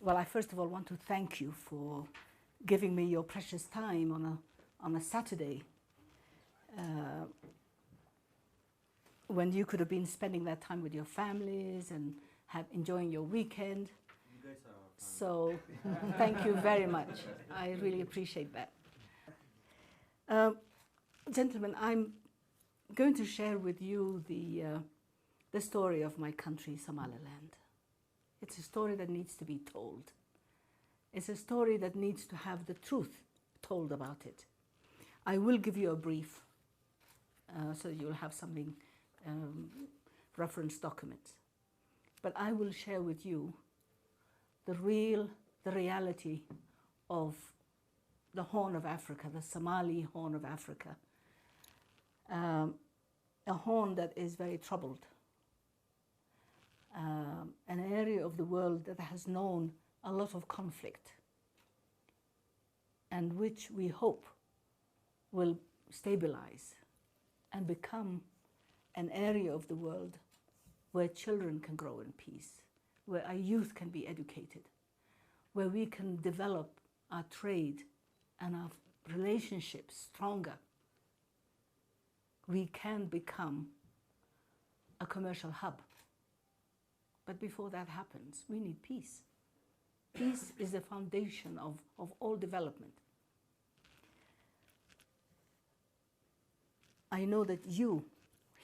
Well, I first of all want to thank you for giving me your precious time on a Saturday when you could have been spending that time with your families and enjoying your weekend. You guys are fun. So thank you very much. I really appreciate that. Gentlemen, I'm going to share with you the story of my country, Somaliland. It's a story that needs to be told. It's a story that needs to have the truth told about it. I will give you a brief so you'll have something, reference documents. But I will share with you the reality of the Horn of Africa, the Somali Horn of Africa, a horn that is very troubled, an area of the world that has known a lot of conflict and which we hope will stabilize and become an area of the world where children can grow in peace, where our youth can be educated, where we can develop our trade and our relationships stronger. We can become a commercial hub. But before that happens, we need peace. Peace is the foundation of all development. I know that you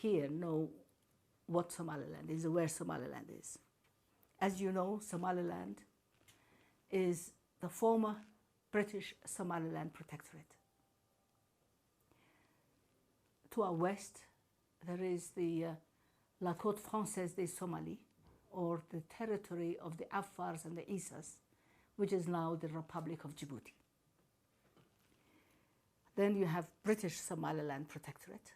here know what Somaliland is, or where Somaliland is. As you know, Somaliland is the former British Somaliland Protectorate. To our west, there is the La Côte Française des Somalis, or the territory of the Afars and the Isas, which is now the Republic of Djibouti. Then you have British Somaliland Protectorate.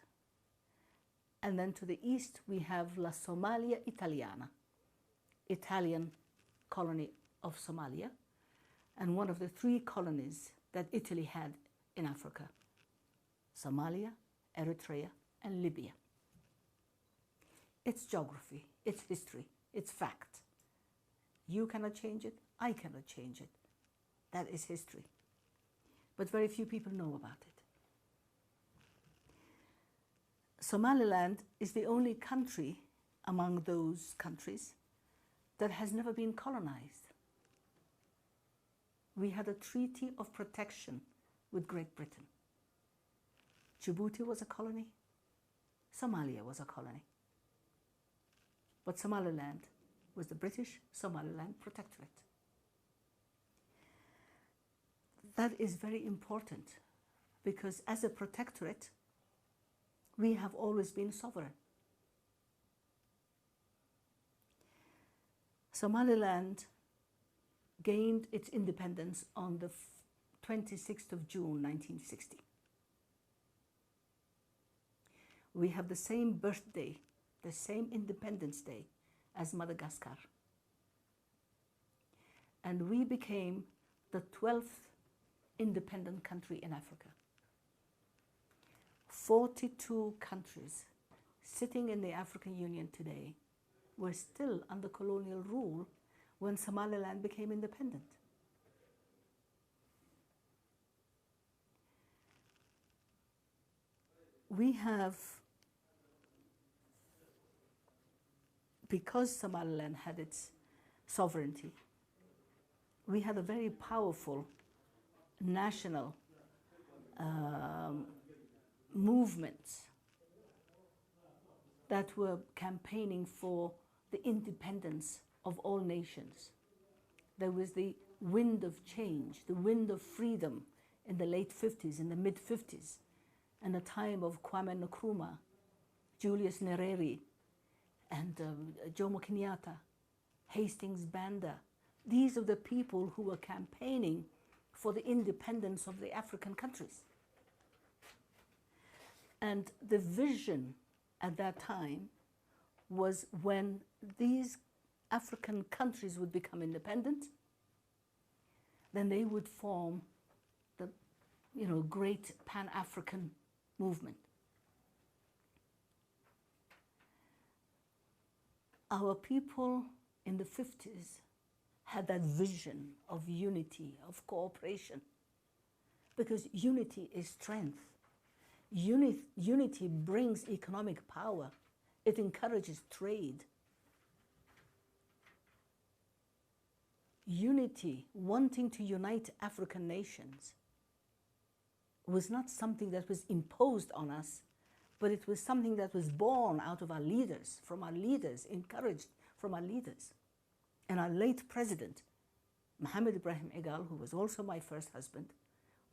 And then to the east, we have La Somalia Italiana, Italian colony of Somalia, and one of the three colonies that Italy had in Africa: Somalia, Eritrea, and Libya. It's geography, it's history, it's fact. You cannot change it, I cannot change it. That is history. But very few people know about it. Somaliland is the only country among those countries that has never been colonized. We had a treaty of protection with Great Britain. Djibouti was a colony, Somalia was a colony. But Somaliland was the British Somaliland Protectorate. That is very important because as a protectorate, we have always been sovereign. Somaliland gained its independence on the 26th of June, 1960. We have the same birthday, the same Independence Day as Madagascar. And we became the 12th independent country in Africa. 42 countries sitting in the African Union today were still under colonial rule when Somaliland became independent. We have, because Somaliland had its sovereignty, we had a very powerful national movements that were campaigning for the independence of all nations. There was the wind of change, the wind of freedom in the late 50s, in the mid 50s, and the time of Kwame Nkrumah, Julius Nyerere, and Jomo Kenyatta, Hastings Banda. These are the people who were campaigning for the independence of the African countries. And the vision at that time was when these African countries would become independent, then they would form the great Pan-African movement. Our people in the 50s had that vision of unity, of cooperation, because unity is strength. Unity brings economic power. It encourages trade. Unity, wanting to unite African nations, was not something that was imposed on us, but it was something that was born out of our leaders, from our leaders, encouraged from our leaders. And our late president, Mohammed Ibrahim Egal, who was also my first husband,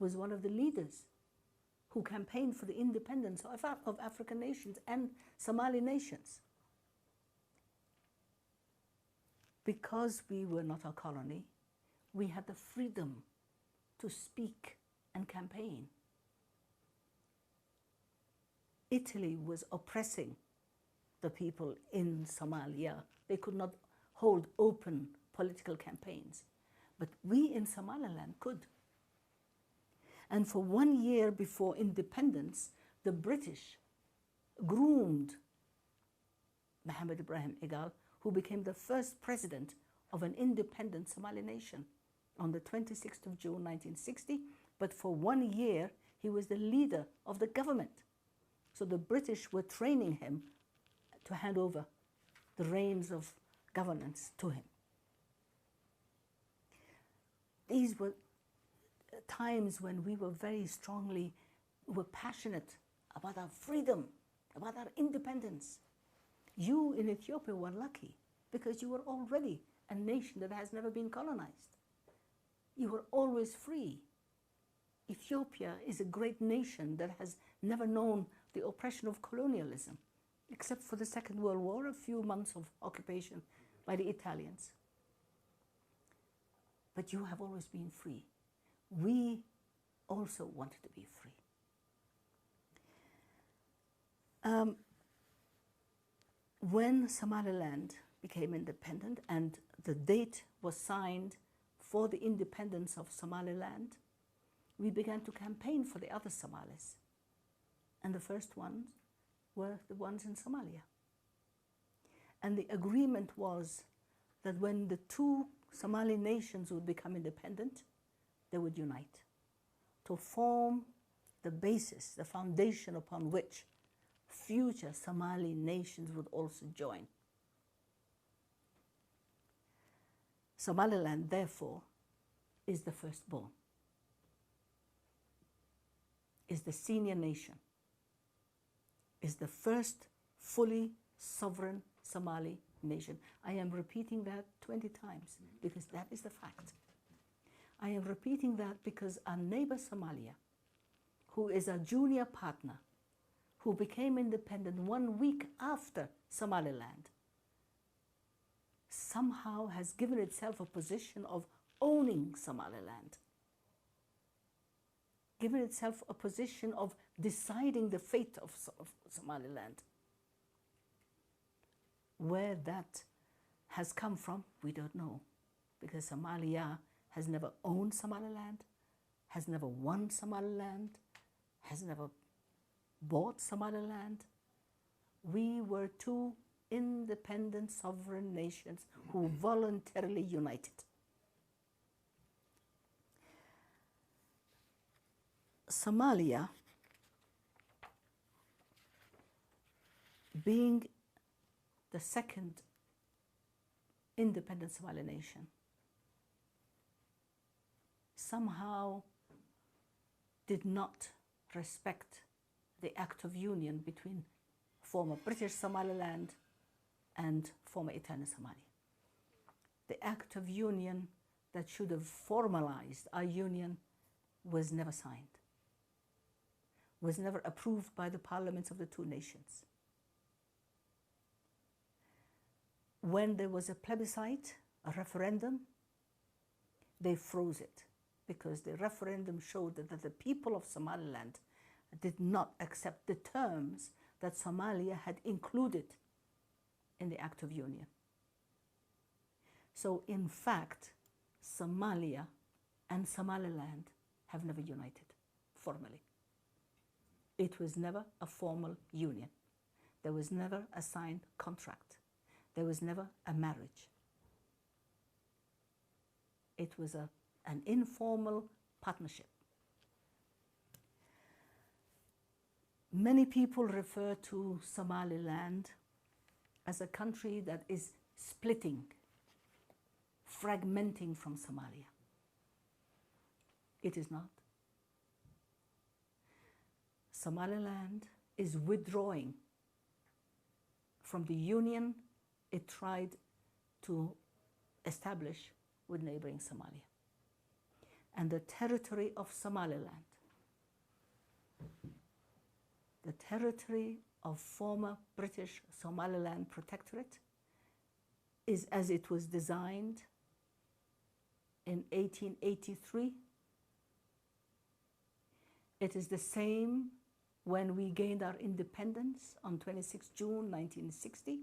was one of the leaders who campaigned for the independence of African nations and Somali nations. Because we were not a colony, we had the freedom to speak and campaign. Italy was oppressing the people in Somalia. They could not hold open political campaigns. But we in Somaliland could. And for 1 year before independence, the British groomed Mohammed Ibrahim Egal, who became the first president of an independent Somali nation on the 26th of June 1960. But for 1 year, he was the leader of the government. So the British were training him to hand over the reins of governance to him. These were times when we were were passionate about our freedom, about our independence. You in Ethiopia were lucky because you were already a nation that has never been colonized. You were always free. Ethiopia is a great nation that has never known the oppression of colonialism, except for the Second World War, a few months of occupation by the Italians. But you have always been free. We also wanted to be free. When Somaliland became independent and the date was signed for the independence of Somaliland, we began to campaign for the other Somalis. And the first ones were the ones in Somalia. And the agreement was that when the two Somali nations would become independent, they would unite to form the basis, the foundation upon which future Somali nations would also join. Somaliland, therefore, is the firstborn, is the senior nation, is the first fully sovereign Somali nation. I am repeating that 20 times because that is the fact. I am repeating that because our neighbor Somalia, who is a junior partner, who became independent 1 week after Somaliland, somehow has given itself a position of owning Somaliland, given itself a position of deciding the fate of Somaliland. Where that has come from, we don't know, because Somalia has never owned Somaliland, has never won Somaliland, has never bought Somaliland. We were two independent sovereign nations who voluntarily united. Somalia, being the second independent Somali nation, somehow did not respect the Act of Union between former British Somaliland and former Italian Somalia. The Act of Union that should have formalized our union was never signed, was never approved by the parliaments of the two nations. When there was a plebiscite, a referendum, they froze it because the referendum showed that the people of Somaliland did not accept the terms that Somalia had included in the Act of Union. So in fact, Somalia and Somaliland have never united formally. It was never a formal union. There was never a signed contract. There was never a marriage. It was an informal partnership. Many people refer to Somaliland as a country that is splitting, fragmenting from Somalia. It is not. Somaliland is withdrawing from the union it tried to establish with neighboring Somalia. And the territory of Somaliland, the territory of former British Somaliland Protectorate, is as it was designed in 1883. It is the same when we gained our independence on 26 June 1960,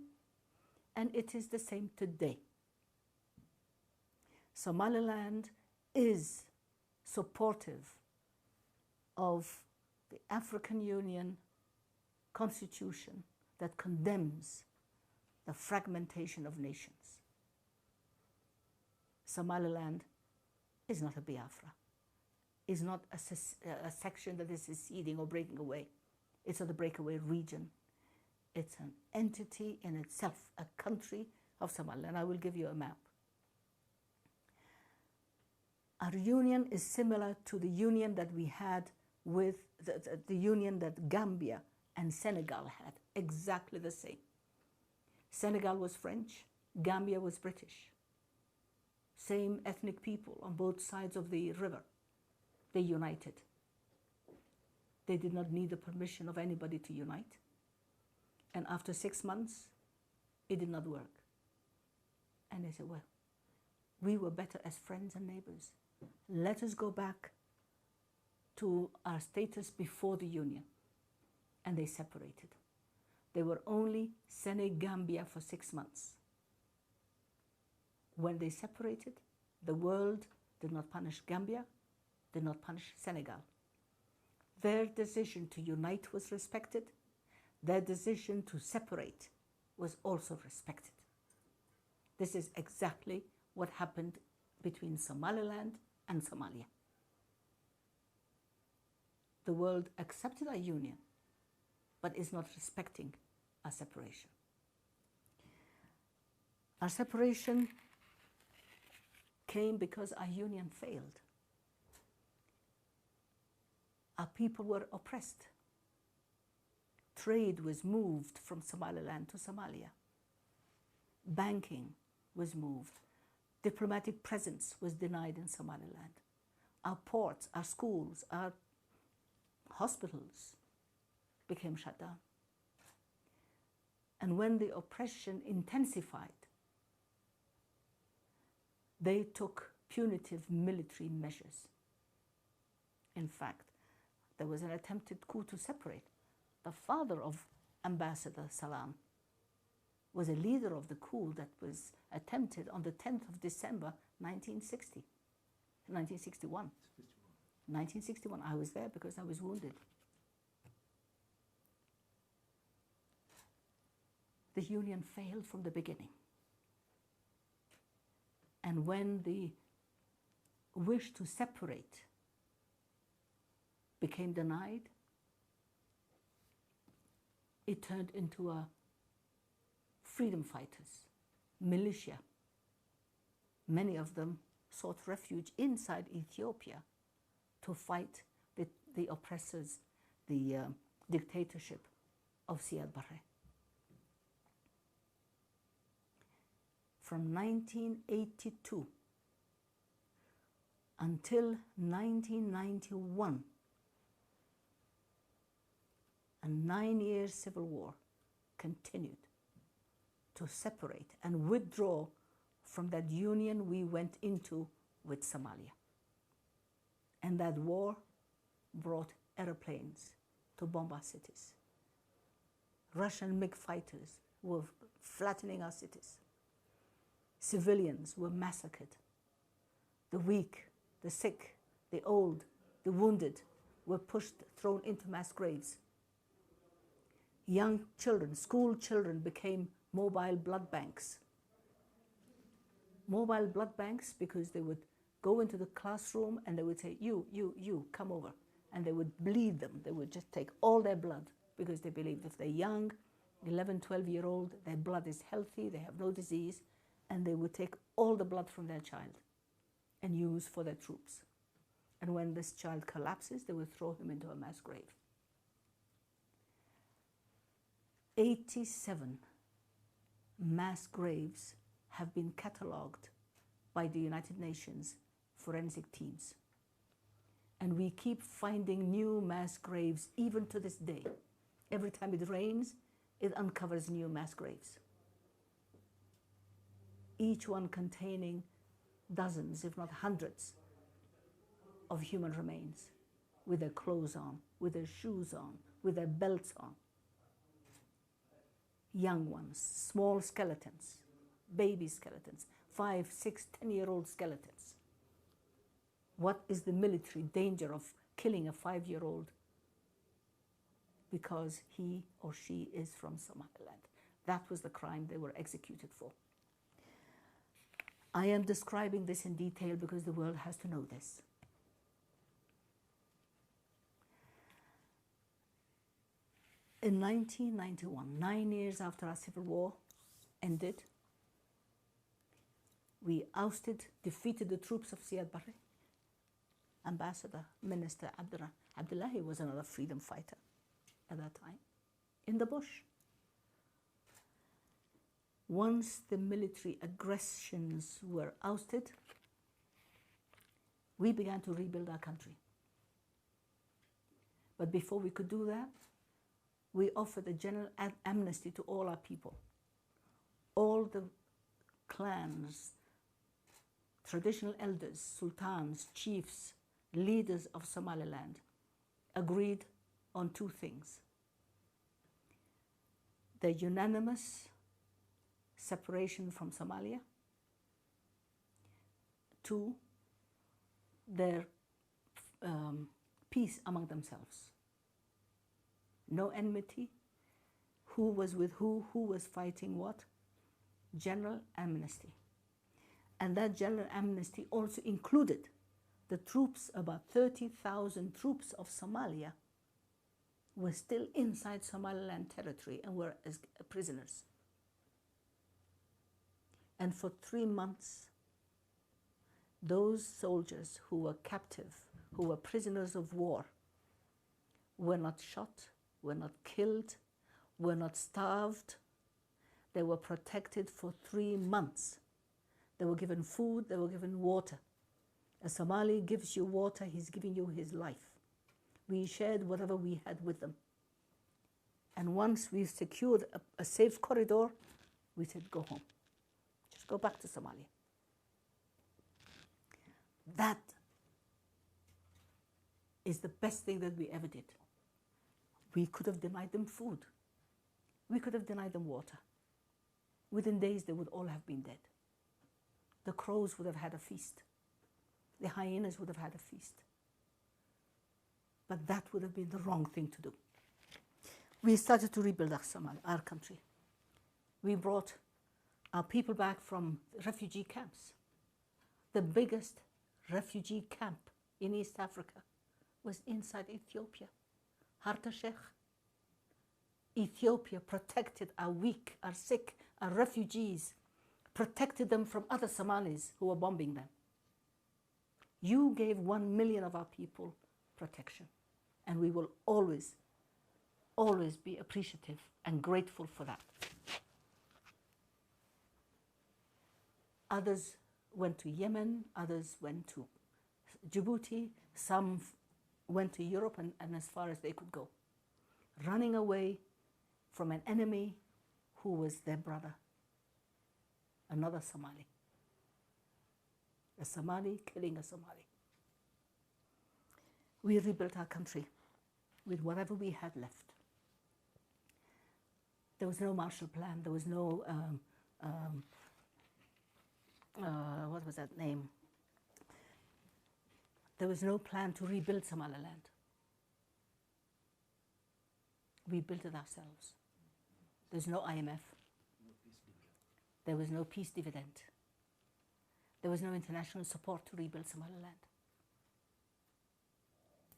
and it is the same today. Somaliland is supportive of the African Union Constitution that condemns the fragmentation of nations. Somaliland is not a Biafra, is not a section that is seceding or breaking away. It's not a breakaway region. It's an entity in itself, a country of Somaliland. I will give you a map. Our union is similar to the union that we had with the union that Gambia and Senegal had, exactly the same. Senegal was French, Gambia was British. Same ethnic people on both sides of the river. They united. They did not need the permission of anybody to unite. And after 6 months, it did not work. And they said, well, we were better as friends and neighbors. Let us go back to our status before the union. And they separated. They were only Senegambia for 6 months. When they separated, the world did not punish Gambia, did not punish Senegal. Their decision to unite was respected. Their decision to separate was also respected. This is exactly what happened between Somaliland and Somalia. The world accepted our union, but is not respecting our separation. Our separation came because our union failed. Our people were oppressed. Trade was moved from Somaliland to Somalia. Banking was moved. Diplomatic presence was denied in Somaliland. Our ports, our schools, our hospitals became shut down. And when the oppression intensified, they took punitive military measures. In fact, there was an attempted coup to separate. The father of Ambassador Salam was a leader of the coup that was attempted on the 10th of December 1961. 1961. I was there because I was wounded. The union failed from the beginning. And when the wish to separate became denied, it turned into a freedom fighters, militia. Many of them sought refuge inside Ethiopia to fight the oppressors, the dictatorship of Siad Barre. From 1982 until 1991, a 9-year civil war continued to separate and withdraw from that union we went into with Somalia. And that war brought airplanes to bomb our cities. Russian MiG fighters were flattening our cities. Civilians were massacred. The weak, the sick, the old, the wounded were thrown into mass graves. Young children, school children, became mobile blood banks. Mobile blood banks because they would go into the classroom and they would say, you, come over. And they would bleed them. They would just take all their blood because they believed if they're young, 11, 12-year-old, their blood is healthy, they have no disease, and they would take all the blood from their child and use for their troops. And when this child collapses, they would throw him into a mass grave. 87 mass graves have been catalogued by the United Nations forensic teams. And we keep finding new mass graves even to this day. Every time it rains, it uncovers new mass graves. Each one containing dozens, if not hundreds, of human remains, with their clothes on, with their shoes on, with their belts on. Young ones, small skeletons, baby skeletons, 5, 6, 10-year-old skeletons. What is the military danger of killing a 5-year-old because he or she is from Somaliland? That was the crime they were executed for. I am describing this in detail because the world has to know this. In 1991, 9 years after our civil war ended, we defeated the troops of Siad Barre. Ambassador, Minister Abdullahi was another freedom fighter at that time, in the bush. Once the military aggressions were ousted, we began to rebuild our country. But before we could do that, we offered a general amnesty to all our people. All the clans, traditional elders, sultans, chiefs, leaders of Somaliland agreed on 2 things: the unanimous separation from Somalia, 2, their peace among themselves. No enmity, who was with who was fighting what, general amnesty. And that general amnesty also included the troops, about 30,000 troops of Somalia were still inside Somaliland territory and were as prisoners. And for 3 months, those soldiers who were captive, who were prisoners of war, were not shot, were not killed, were not starved. They were protected for 3 months. They were given food, they were given water. A Somali gives you water, he's giving you his life. We shared whatever we had with them. And once we secured a safe corridor, we said, go home. Just go back to Somalia. That is the best thing that we ever did. We could have denied them food. We could have denied them water. Within days, they would all have been dead. The crows would have had a feast. The hyenas would have had a feast. But that would have been the wrong thing to do. We started to rebuild our country. We brought our people back from refugee camps. The biggest refugee camp in East Africa was inside Ethiopia, Harta Sheikh. Ethiopia protected our weak, our sick, our refugees, protected them from other Somalis who were bombing them. You gave 1 million of our people protection, and we will always, always be appreciative and grateful for that. Others went to Yemen, others went to Djibouti, some went to Europe and as far as they could go, running away from an enemy who was their brother, another Somali. A Somali killing a Somali. We rebuilt our country with whatever we had left. There was no Marshall Plan, there was no, what was that name? There was no plan to rebuild Somaliland. We built it ourselves. There's no IMF. There was no peace dividend. There was no international support to rebuild Somaliland.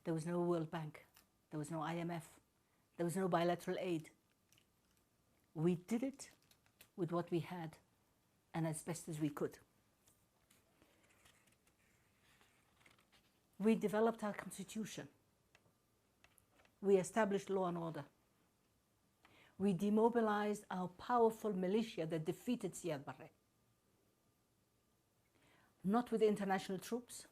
There was no World Bank. There was no IMF. There was no bilateral aid. We did it with what we had and as best as we could. We developed our constitution. We established law and order. We demobilized our powerful militia that defeated Siad Barre. Not with international troops,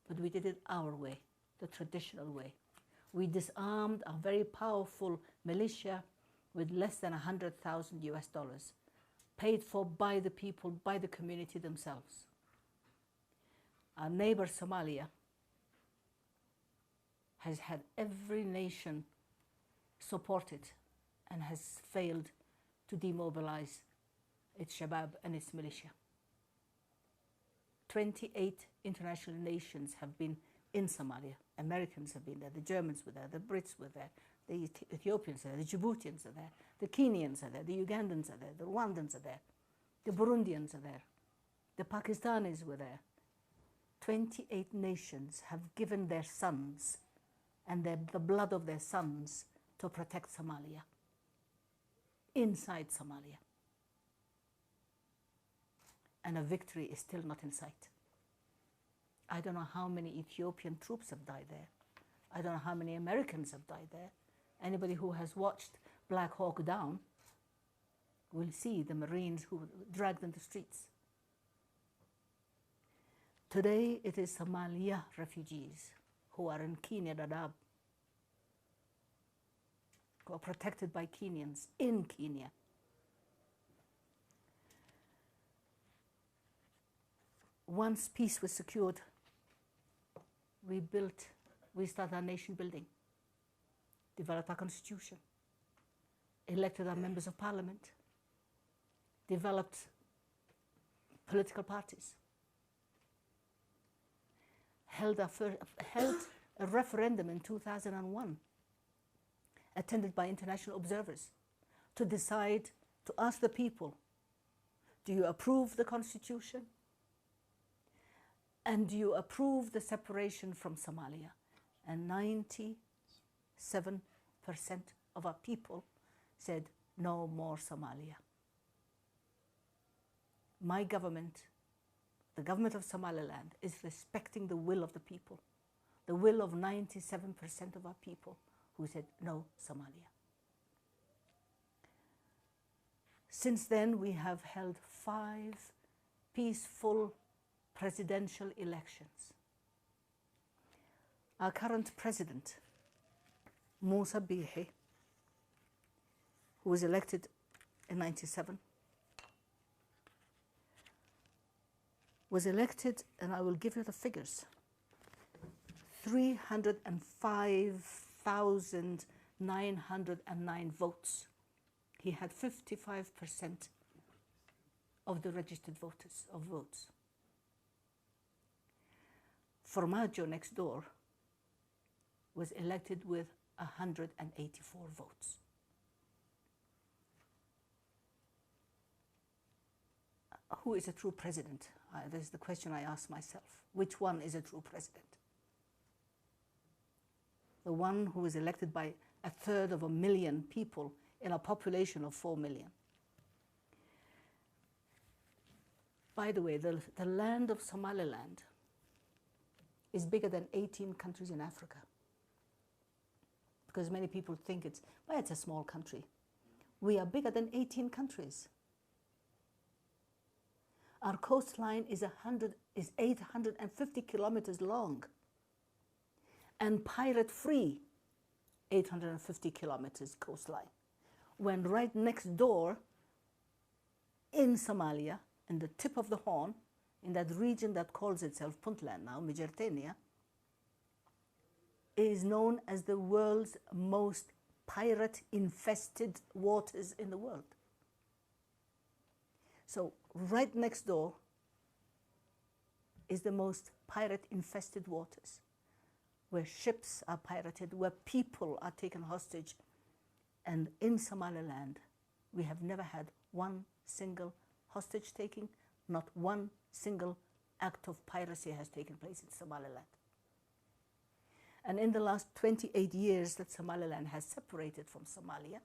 but we did it our way, the traditional way. We disarmed a very powerful militia with less than $100,000, paid for by the people, by the community themselves. Our neighbor Somalia has had every nation support it and has failed to demobilize its Shabab and its militia. 28 international nations have been in Somalia. Americans have been there, the Germans were there, the Brits were there, the Ethiopians are there, the Djiboutians are there, the Kenyans are there, the Ugandans are there, the Rwandans are there, the Burundians are there, the Pakistanis were there. 28 nations have given their sons and the blood of their sons to protect Somalia, inside Somalia. And a victory is still not in sight. I don't know how many Ethiopian troops have died there. I don't know how many Americans have died there. Anybody who has watched Black Hawk Down will see the Marines who were dragged in the streets. Today it is Somalia refugees who are in Kenya, Dadaab, who are protected by Kenyans in Kenya. Once peace was secured, we started our nation building, developed our constitution, elected our members of parliament, developed political parties, held a referendum in 2001, attended by international observers, to decide, to ask the people, do you approve the constitution? And do you approve the separation from Somalia? And 97% of our people said, no more Somalia. My government, the government of Somaliland, is respecting the will of the people, the will of 97% of our people who said, no Somalia. Since then, we have held 5 peaceful presidential elections. Our current president, Musa Bihi, who was elected in '97, was elected, and I will give you the figures, 305,909 votes. He had 55% of the registered votes. Formaggio next door was elected with 184 votes. Who is a true president? This is the question I ask myself. Which one is a true president? The one who is elected by 1/3 of a million people in a population of 4 million. By the way, the land of Somaliland is bigger than 18 countries in Africa. Because many people think it's a small country. We are bigger than 18 countries. Our coastline is 850 kilometers long and pirate-free 850 kilometers coastline. When right next door in Somalia, in the tip of the Horn, in that region that calls itself Puntland now, Mijertenia, is known as the world's most pirate-infested waters in the world. So right next door is the most pirate-infested waters, where ships are pirated, where people are taken hostage. And in Somaliland, we have never had one single hostage taking, Not one single act of piracy has taken place in Somaliland. And in the last 28 years that Somaliland has separated from Somalia,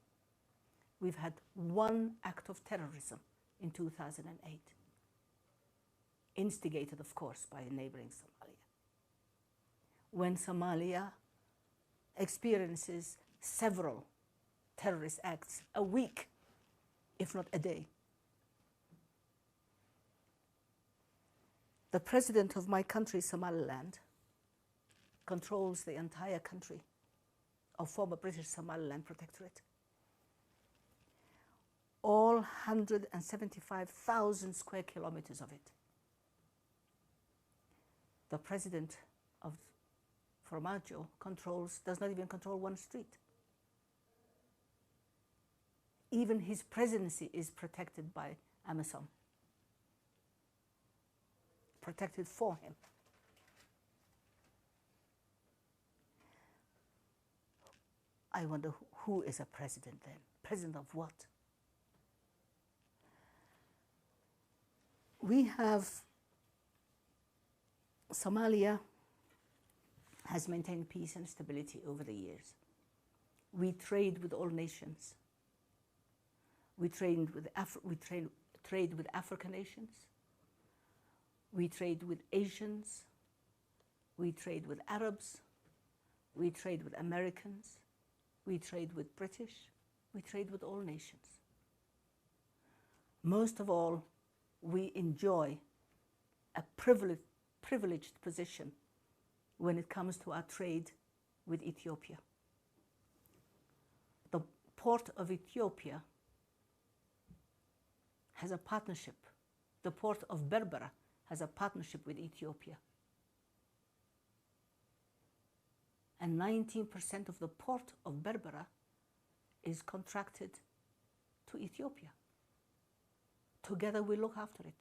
we've had one act of terrorism in 2008, instigated, of course, by neighboring Somalia. When Somalia experiences several terrorist acts a week, if not a day. The president of my country, Somaliland, controls the entire country of former British Somaliland Protectorate. All 175,000 square kilometers of it. The president of Farmajo does not even control one street. Even his presidency is protected by Amazon, protected for him. I wonder who is a president then? President of what? We have, Somalia has maintained peace and stability over the years. We trade with all nations. We trade with African nations. We trade with Asians. We trade with Arabs. We trade with Americans. We trade with British. We trade with all nations. Most of all, we enjoy a privileged position when it comes to our trade with Ethiopia. The port of Ethiopia has a partnership. The port of Berbera has a partnership with Ethiopia. And 19% of the port of Berbera is contracted to Ethiopia. Together we look after it.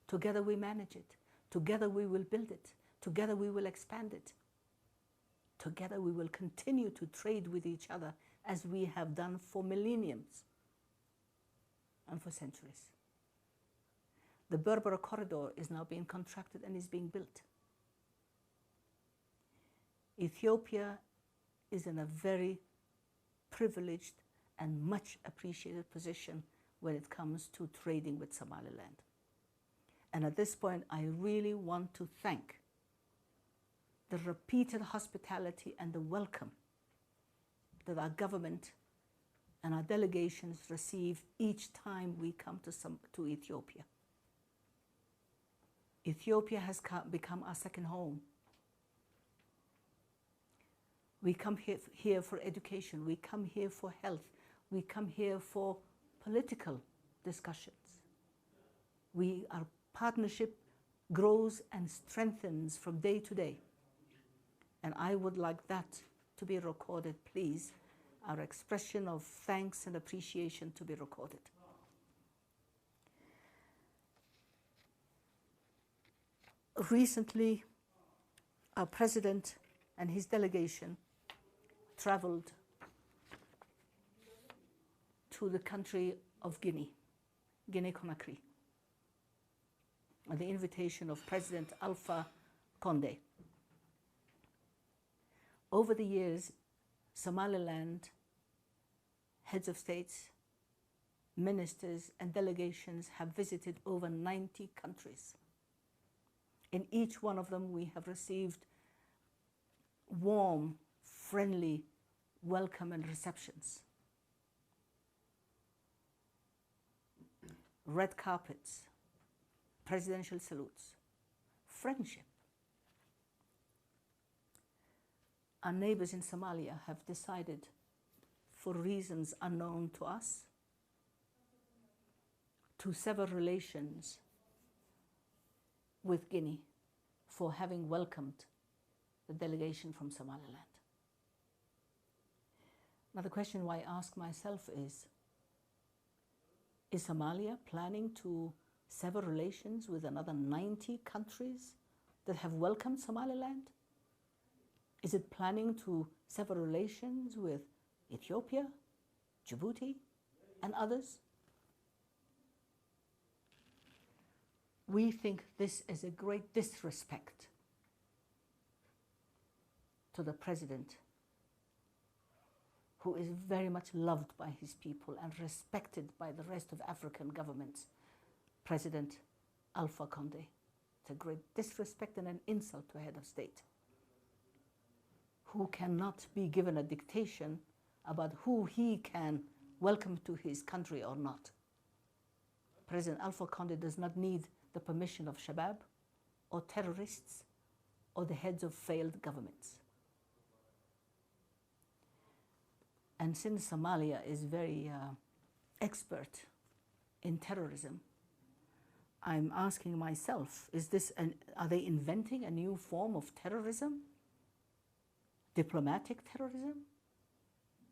Together we manage it. Together we will build it. Together we will expand it. Together we will continue to trade with each other as we have done for millenniums and for centuries. The Berbera corridor is now being contracted and is being built. Ethiopia is in a very privileged and much appreciated position when it comes to trading with Somaliland. And at this point, I really want to thank the repeated hospitality and the welcome that our government and our delegations receive each time we come to Ethiopia. Ethiopia has become our second home. We come here for education. We come here for health. We come here for political discussions. Our partnership grows and strengthens from day to day. And I would like that to be recorded, please. Our expression of thanks and appreciation to be recorded. Recently, our president and his delegation traveled to the country of Guinea Conakry, at the invitation of President Alpha Condé. Over the years, Somaliland heads of states, ministers, and delegations have visited over 90 countries. In each one of them, we have received warm, friendly welcome and receptions. Red carpets, presidential salutes, friendship. Our neighbors in Somalia have decided, for reasons unknown to us, to sever relations with Guinea for having welcomed the delegation from Somaliland. Now the question I ask myself is Somalia planning to sever relations with another 90 countries that have welcomed Somaliland? Is it planning to sever relations with Ethiopia, Djibouti, and others? we think this is a great disrespect to the president, who is very much loved by his people and respected by the rest of African governments, President Alpha Condé. It's a great disrespect and an insult to a head of state who cannot be given a dictation about who he can welcome to his country or not. President Alpha Condé does not need the permission of Shabab or terrorists or the heads of failed governments. And since Somalia is very expert in terrorism, I'm asking myself, are they inventing a new form of terrorism? Diplomatic terrorism?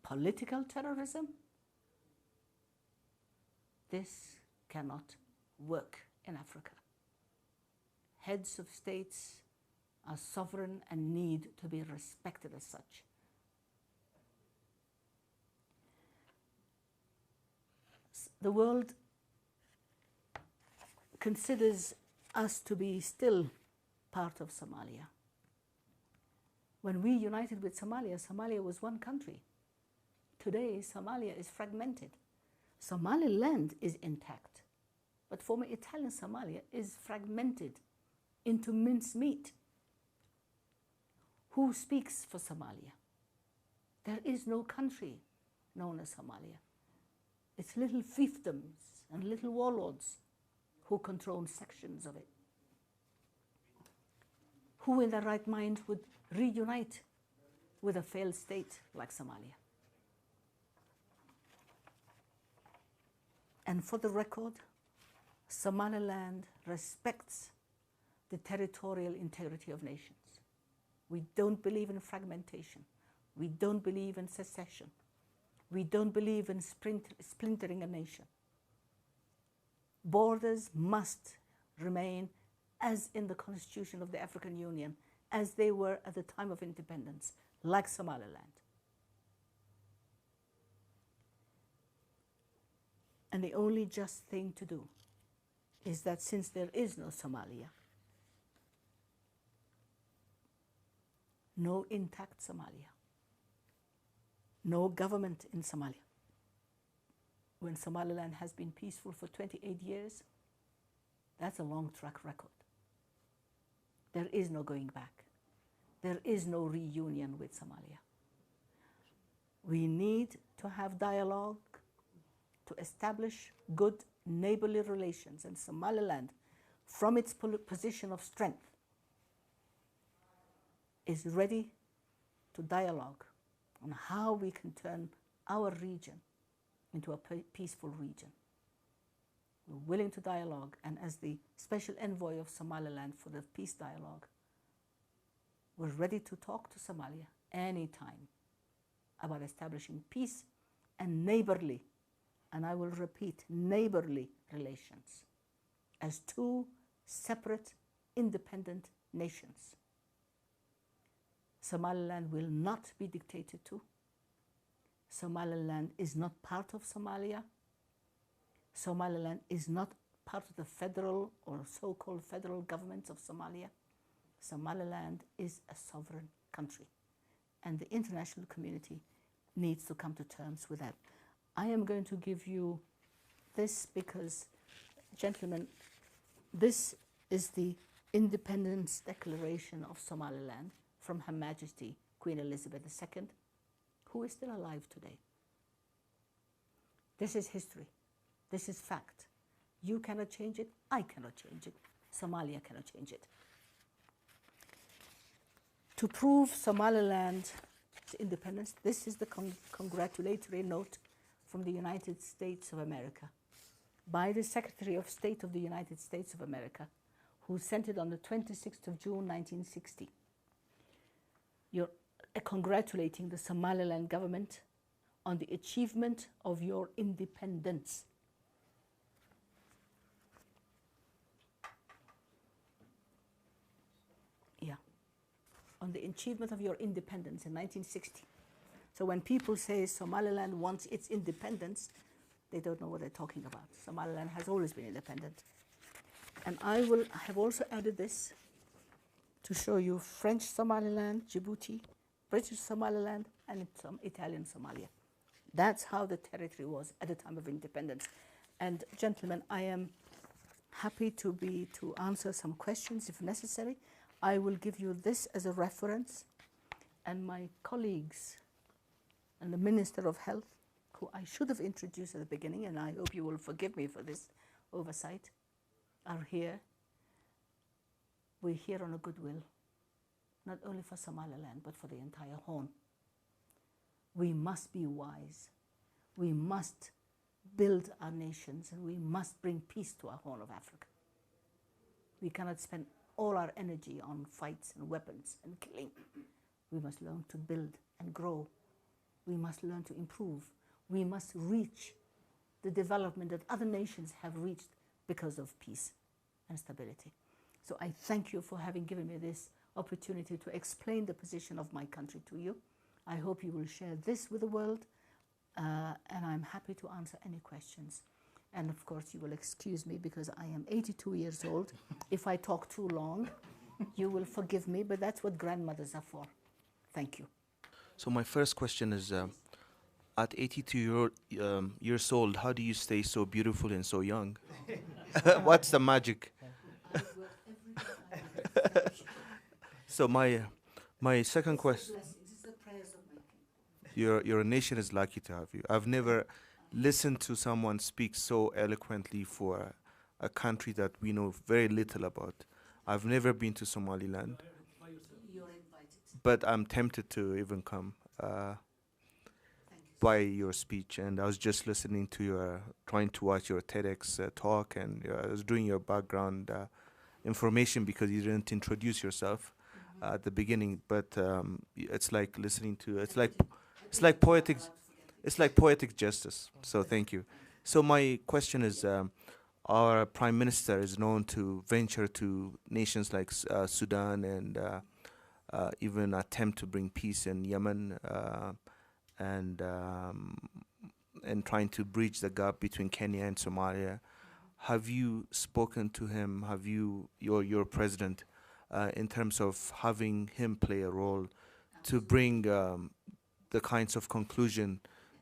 Political terrorism? This cannot work in Africa. Heads of states are sovereign and need to be respected as such. The world considers us to be still part of Somalia. When we united with Somalia, Somalia was one country. Today, Somalia is fragmented. Somaliland is intact, but former Italian Somalia is fragmented into mincemeat. Who speaks for Somalia? There is no country known as Somalia. It's little fiefdoms and little warlords who control sections of it. Who in their right mind would reunite with a failed state like Somalia? And for the record, Somaliland respects the territorial integrity of nations. We don't believe in fragmentation. We don't believe in secession. We don't believe in splintering a nation. Borders must remain as in the Constitution of the African Union, as they were at the time of independence, like Somaliland. And the only just thing to do is that since there is no Somalia, no intact Somalia, no government in Somalia, when Somaliland has been peaceful for 28 years, that's a long track record. There is no going back. There is no reunion with Somalia. We need to have dialogue to establish good neighborly relations, and Somaliland, from its position of strength, is ready to dialogue on how we can turn our region into a peaceful region. We're willing to dialogue, and as the special envoy of Somaliland for the peace dialogue, we're ready to talk to Somalia anytime about establishing peace and neighborly, and I will repeat, neighborly relations as two separate, independent nations. Somaliland will not be dictated to. Somaliland is not part of Somalia. Somaliland is not part of the federal or so-called federal government of Somalia. Somaliland is a sovereign country, and the international community needs to come to terms with that. I am going to give you this because, gentlemen, this is the Independence Declaration of Somaliland from Her Majesty Queen Elizabeth II, who is still alive today. This is history. This is fact. You cannot change it. I cannot change it. Somalia cannot change it. To prove Somaliland's independence, this is the congratulatory note from the United States of America by the Secretary of State of the United States of America, who sent it on the 26th of June, 1960. You're congratulating the Somaliland government on the achievement of your independence. Yeah, on the achievement of your independence in 1960. So when people say Somaliland wants its independence, they don't know what they're talking about. Somaliland has always been independent. And I have also added this to show you French Somaliland, Djibouti, British Somaliland, and some Italian Somalia. That's how the territory was at the time of independence. And gentlemen, I am happy to answer some questions if necessary. I will give you this as a reference, and my colleagues and the Minister of Health, who I should have introduced at the beginning, and I hope you will forgive me for this oversight, are here. We're here on a goodwill, not only for Somaliland, but for the entire Horn. We must be wise. We must build our nations, and we must bring peace to our Horn of Africa. We cannot spend all our energy on fights and weapons and killing. We must learn to build and grow. We must learn to improve. We must reach the development that other nations have reached because of peace and stability. So I thank you for having given me this opportunity to explain the position of my country to you. I hope you will share this with the world, and I'm happy to answer any questions. And of course, you will excuse me because I am 82 years old. If I talk too long, you will forgive me, but that's what grandmothers are for. Thank you. So my first question is, at 82 years old, how do you stay so beautiful and so young? What's the magic? So my second question, your nation is lucky to have you. I've never listened to someone speak so eloquently for a country that we know very little about. I've never been to Somaliland, but I'm tempted to even come by your speech. And I was just listening to trying to watch your TEDx talk, and I was doing your background information because you didn't introduce yourself at the beginning. But it's like listening to it's like poetic justice. So thank you. So my question is, our Prime Minister is known to venture to nations like Sudan and even attempt to bring peace in Yemen, and trying to bridge the gap between Kenya and Somalia. Have you spoken to him? Have you, your president, in terms of having him play a role to bring the kinds of conclusion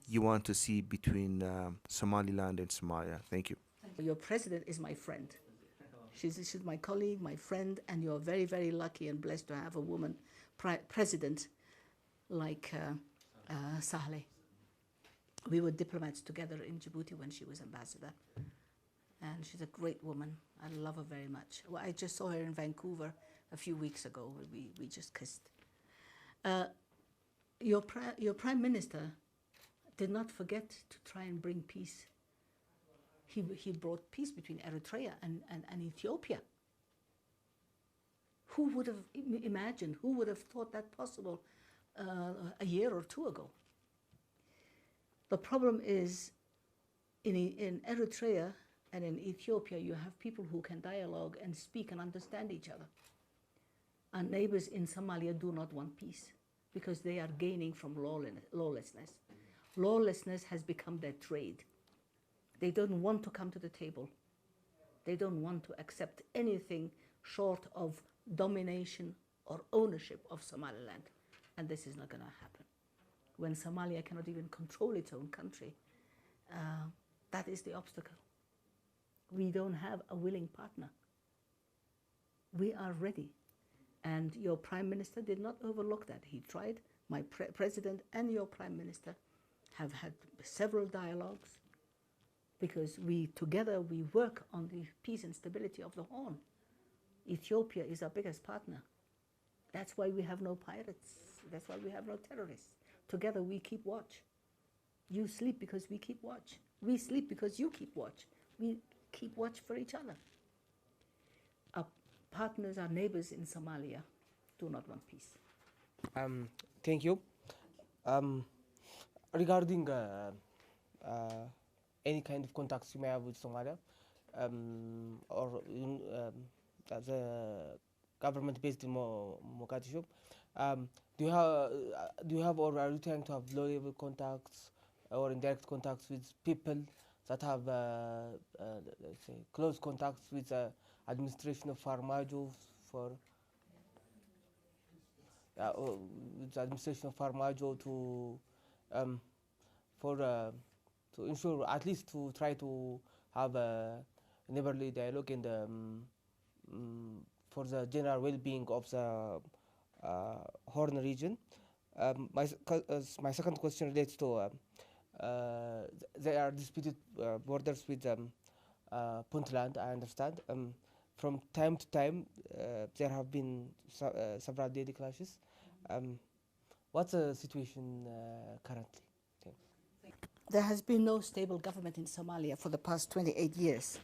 you want to see between Somaliland and Somalia? Thank you. Your president is my friend. She's my colleague, my friend, and you're very, very lucky and blessed to have a woman president like Saleh. We were diplomats together in Djibouti when she was ambassador. And she's a great woman. I love her very much. Well, I just saw her in Vancouver a few weeks ago. We just kissed. Your Prime Minister did not forget to try and bring peace. He brought peace between Eritrea and Ethiopia. Who would have imagined, who would have thought that possible a year or two ago? The problem is, in Eritrea and in Ethiopia, you have people who can dialogue and speak and understand each other. Our neighbors in Somalia do not want peace because they are gaining from lawlessness. Lawlessness has become their trade. They don't want to come to the table. They don't want to accept anything short of domination or ownership of Somaliland. And this is not going to happen. When Somalia cannot even control its own country, that is the obstacle. We don't have a willing partner. We are ready. And your Prime Minister did not overlook that. He tried. My president and your Prime Minister have had several dialogues because together we work on the peace and stability of the Horn. Ethiopia is our biggest partner. That's why we have no pirates. That's why we have no terrorists. Together we keep watch. You sleep because we keep watch. We sleep because you keep watch. We keep watch for each other. Our partners, our neighbors in Somalia do not want peace. Thank you. Regarding any kind of contacts you may have with Somalia, or the government based in Mogadishu, do you have or are you trying to have low-level contacts or indirect contacts with people that have let's say close contacts with the administration of Farmajo for with the administration of Farmajo to ensure, at least to try to have a neighborly dialogue and for the general well-being of the Horn region. My second question relates to there are disputed borders with Puntland, I understand. From time to time, there have been several daily clashes. What's the situation currently? There has been no stable government in Somalia for the past 28 years.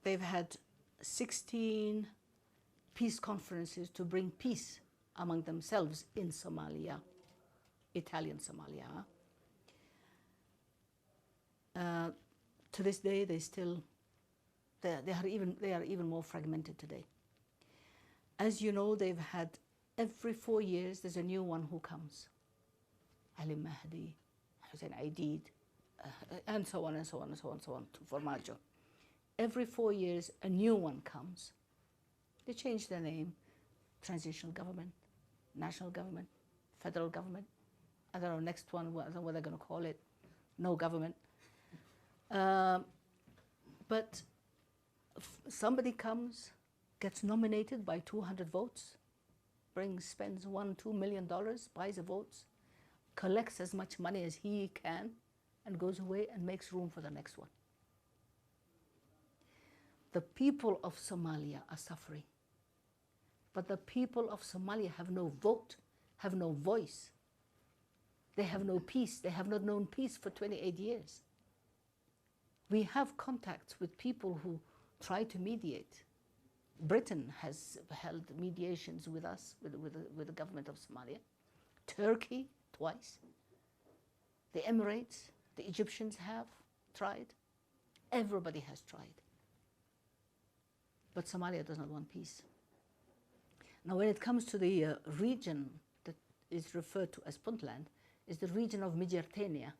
They've had 16 peace conferences to bring peace among themselves in Somalia, Italian Somalia. To this day, they are even more fragmented today. As you know, they've had every 4 years there's a new one who comes. Ali Mahdi, Hussein Aidid, and so on and so on and so on and so on to Farmajo. Every 4 years a new one comes. They change their name: transitional government, national government, federal government. I don't know, next one, I don't know what they're going to call it, no government. But somebody comes, gets nominated by 200 votes, spends $1-2 million, buys the votes, collects as much money as he can, and goes away and makes room for the next one. The people of Somalia are suffering, but the people of Somalia have no vote, have no voice. They have no peace. They have not known peace for 28 years. We have contacts with people who try to mediate. Britain has held mediations with us, with the government of Somalia. Turkey, twice. The Emirates, the Egyptians have tried. Everybody has tried. But Somalia does not want peace. Now, when it comes to the region that is referred to as Puntland, is the region of Migertenia.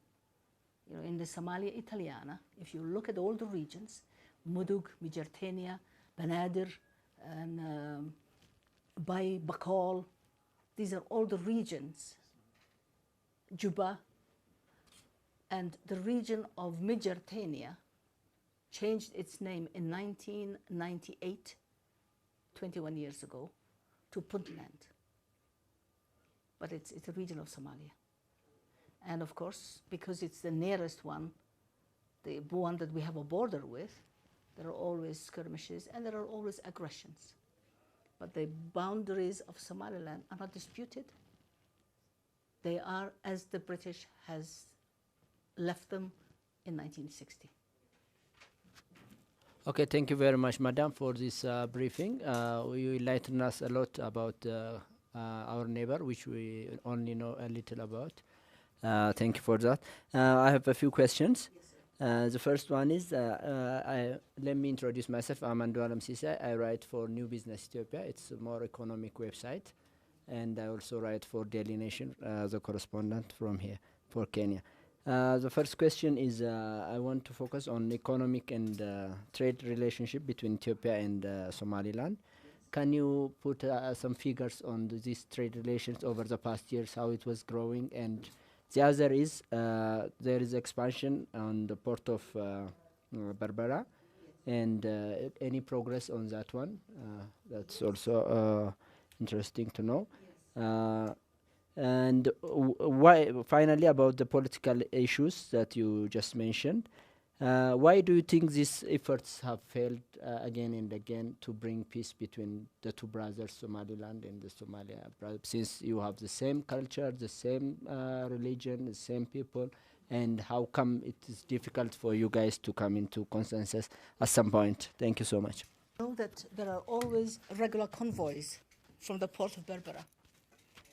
You know, in the Somalia Italiana, if you look at all the regions, Mudug, Migertenia, Banadir, and Bay, Bakal, these are all the regions, Juba, and the region of Migertenia changed its name in 1998, 21 years ago, to Puntland. But it's a region of Somalia. And of course, because it's the nearest one, the one that we have a border with, there are always skirmishes and there are always aggressions. But the boundaries of Somaliland are not disputed. They are as the British has left them in 1960. Okay, thank you very much, Madam, for this briefing. You enlightened us a lot about our neighbor, which we only know a little about. Thank you for that. I have a few questions. The first one is, let me introduce myself. I'm Andualam Sisa. I write for New Business Ethiopia. It's a more economic website. And I also write for Daily Nation as a correspondent from here for Kenya. The first question is, I want to focus on economic and trade relationship between Ethiopia and Somaliland. Can you put some figures on these trade relations over the past years, how it was growing? And the other is, there is expansion on the port of Berbera, and any progress on that one? That's also interesting to know. And why, finally, about the political issues that you just mentioned, why do you think these efforts have failed again and again to bring peace between the two brothers, Somaliland and the Somalia, since you have the same culture, the same religion, the same people, and how come it is difficult for you guys to come into consensus at some point? Thank you so much. You know that there are always regular convoys from the port of Berbera.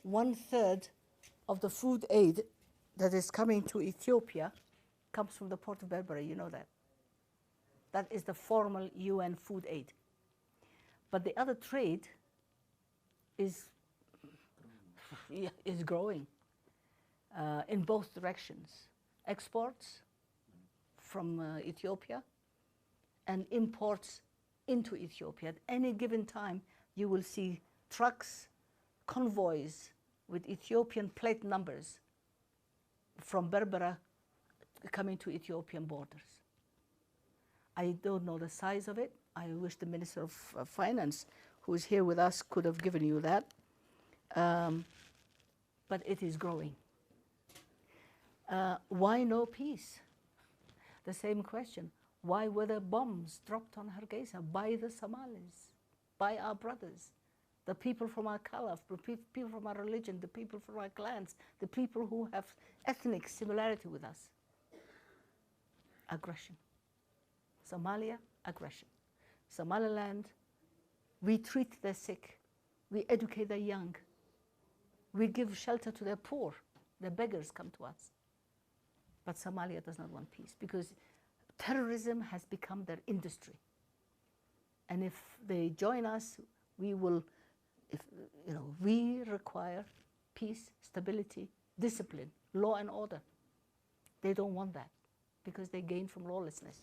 1/3 of the food aid that is coming to Ethiopia comes from the port of Berbera, you know that. That is the formal UN food aid. But the other trade is growing in both directions. exports from Ethiopia and imports into Ethiopia. At any given time, you will see trucks, convoys with Ethiopian plate numbers from Berbera coming to Ethiopian borders. I don't know the size of it. I wish the Minister of Finance, who is here with us, could have given you that. But it is growing. Why no peace? The same question. Why were there bombs dropped on Hargeisa by the Somalis, by our brothers, the people from our color, the people from our religion, the people from our clans, the people who have ethnic similarity with us? Aggression. Somalia, aggression. Somaliland, we treat the sick, we educate the young, we give shelter to the poor, the beggars come to us. But Somalia does not want peace because terrorism has become their industry. And if they join us, we will, we require peace, stability, discipline, law and order. They don't want that because they gain from lawlessness.